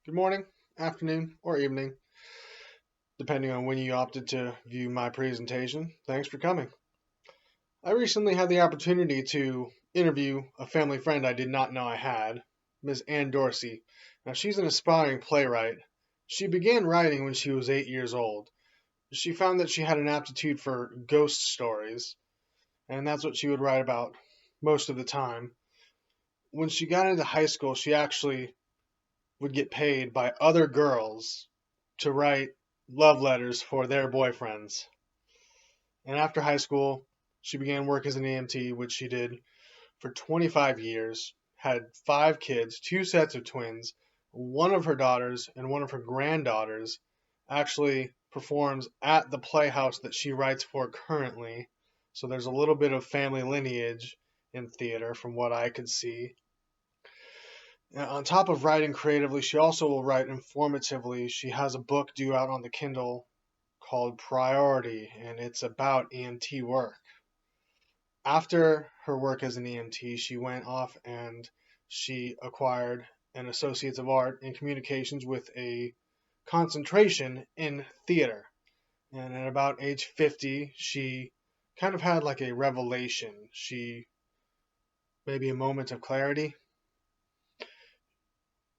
Good morning, afternoon, or evening, depending on when you opted to view my presentation. Thanks for coming. I recently had the opportunity to interview a family friend I did not know I had, Ms. Ann Dorsey. Now, she's an aspiring playwright. She began writing when she was 8 years old. She found that she had an aptitude for ghost stories, and that's what she would write about most of the time. When she got into high school, she actually would get paid by other girls to write love letters for their boyfriends. And after high school, she began work as an EMT, which she did for 25 years, had 5 kids, 2 sets of twins. One of her daughters and one of her granddaughters actually performs at the playhouse that she writes for currently. So there's a little bit of family lineage in theater from what I could see. On top of writing creatively, she also will write informatively. She has a book due out on the Kindle called Priority, and it's about EMT work. After her work as an EMT, she went off and she acquired an Associates of Art in Communications with a concentration in theater. And at about age 50, she kind of had like a revelation. Maybe a moment of clarity.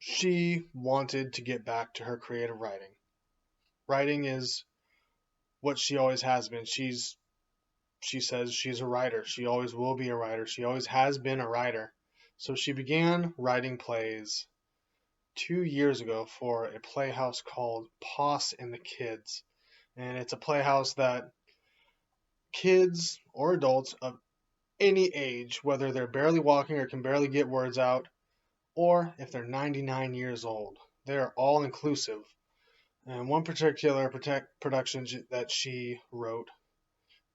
She wanted to get back to her creative writing. Writing is what she always has been. She says she's a writer. She always will be a writer. She always has been a writer. So she began writing plays 2 years ago for a playhouse called Poss and the Kids. And it's a playhouse that kids or adults of any age, whether they're barely walking or can barely get words out, or if they're 99 years old, they're all inclusive. And one particular production that she wrote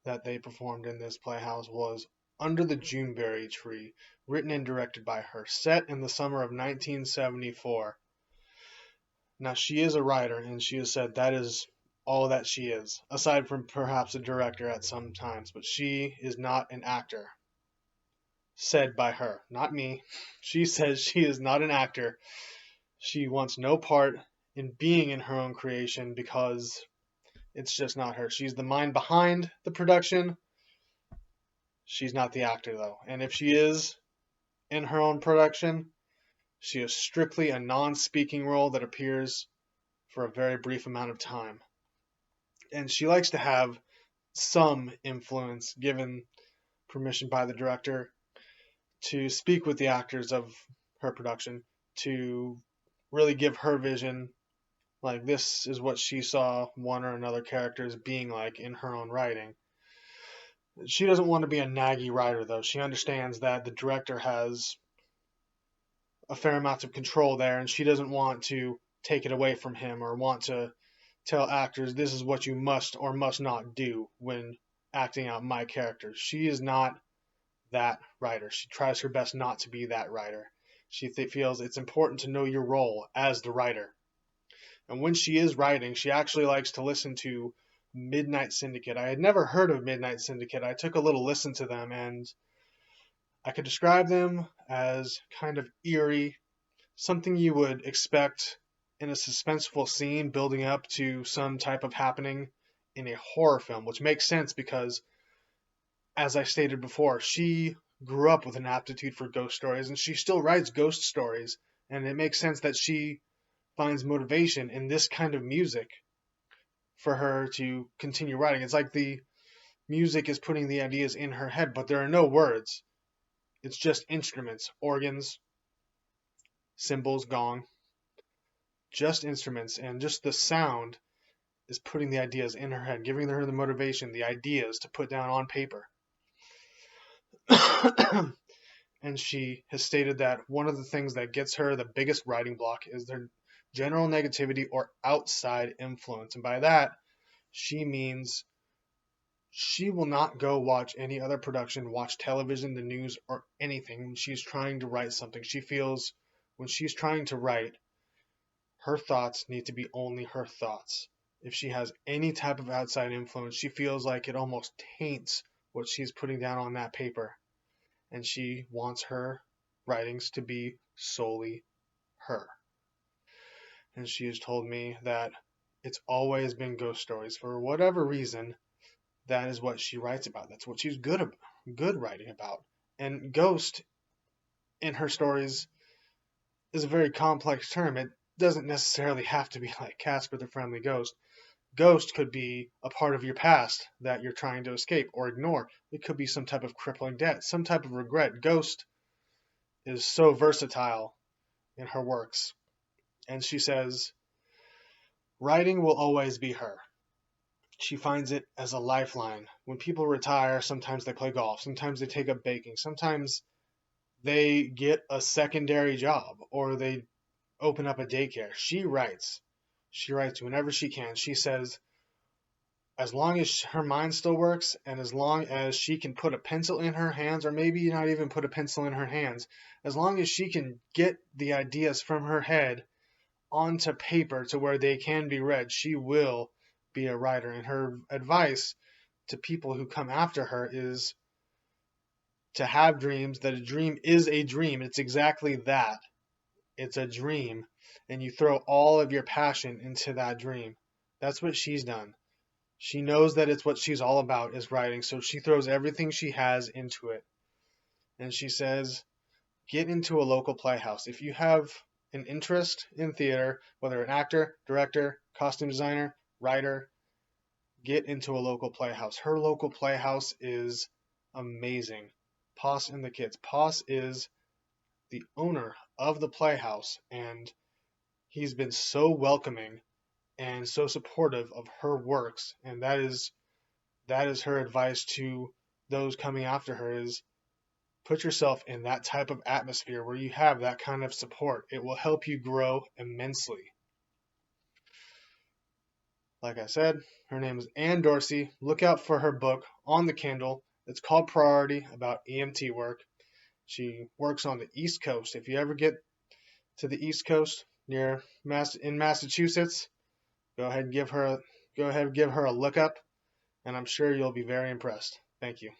that they performed in this playhouse was Under the Juneberry Tree, written and directed by her, set in the summer of 1974. Now, she is a writer, and she has said that is all that she is, aside from perhaps a director at some times, but she is not an actor. Said by her, not me. She says she is not an actor. She wants no part in being in her own creation because it's just not her. She's the mind behind the production. She's not the actor, though. And if she is in her own production, she is strictly a non speaking role that appears for a very brief amount of time. And she likes to have some influence, given permission by the director, to speak with the actors of her production to really give her vision. Like, this is what she saw one or another character as being like in her own writing. She doesn't want to be a naggy writer, though. She understands that the director has a fair amount of control there, and she doesn't want to take it away from him or want to tell actors this is what you must or must not do when acting out my character. She is not that writer. She tries her best not to be that writer. She feels it's important to know your role as the writer. And when she is writing, she actually likes to listen to Midnight Syndicate. I had never heard of Midnight Syndicate. I took a little listen to them, and I could describe them as kind of eerie, something you would expect in a suspenseful scene building up to some type of happening in a horror film, which makes sense because, as I stated before, she grew up with an aptitude for ghost stories and she still writes ghost stories. And it makes sense that she finds motivation in this kind of music for her to continue writing. It's like the music is putting the ideas in her head, but there are no words. It's just instruments, organs, cymbals, gong, just instruments, and just the sound is putting the ideas in her head, giving her the motivation, the ideas to put down on paper. And she has stated that one of the things that gets her the biggest writing block is their general negativity or outside influence. And by that, she means she will not go watch any other production, watch television, the news, or anything when she's trying to write something. She feels when she's trying to write, her thoughts need to be only her thoughts. If she has any type of outside influence, she feels like it almost taints what she's putting down on that paper. And she wants her writings to be solely her. and she has told me that it's always been ghost stories. For whatever reason, that is what she writes about. That's what she's good writing about. And ghost in her stories is a very complex term. It doesn't necessarily have to be like Casper the Friendly Ghost. Ghost could be a part of your past that you're trying to escape or ignore. It could be some type of crippling debt, some type of regret. Ghost is so versatile in her works. And she says, writing will always be her. She finds it as a lifeline. When people retire, sometimes they play golf, sometimes they take up baking, sometimes they get a secondary job or they open up a daycare. She writes. She writes whenever she can. She says, as long as her mind still works and as long as she can put a pencil in her hands, or maybe not even put a pencil in her hands, as long as she can get the ideas from her head onto paper to where they can be read, she will be a writer. And her advice to people who come after her is to have dreams, that a dream is a dream. It's exactly that. It's a dream. And you throw all of your passion into that dream. That's what she's done. She knows that it's what she's all about is writing, so she throws everything she has into it. And she says, get into a local playhouse. If you have an interest in theater, whether an actor, director, costume designer, writer, get into a local playhouse. Her local playhouse is amazing. Poss and the Kids. Poss is the owner of the playhouse, and he's been so welcoming and so supportive of her works, and that is her advice to those coming after her is put yourself in that type of atmosphere where you have that kind of support. It will help you grow immensely. Like I said, her name is Ann Dorsey. Look out for her book on the Kindle. It's called Priority, about EMT work. She works on the East Coast. If you ever get to the East Coast in Massachusetts, go ahead and give her a look up, and I'm sure you'll be very impressed. Thank you.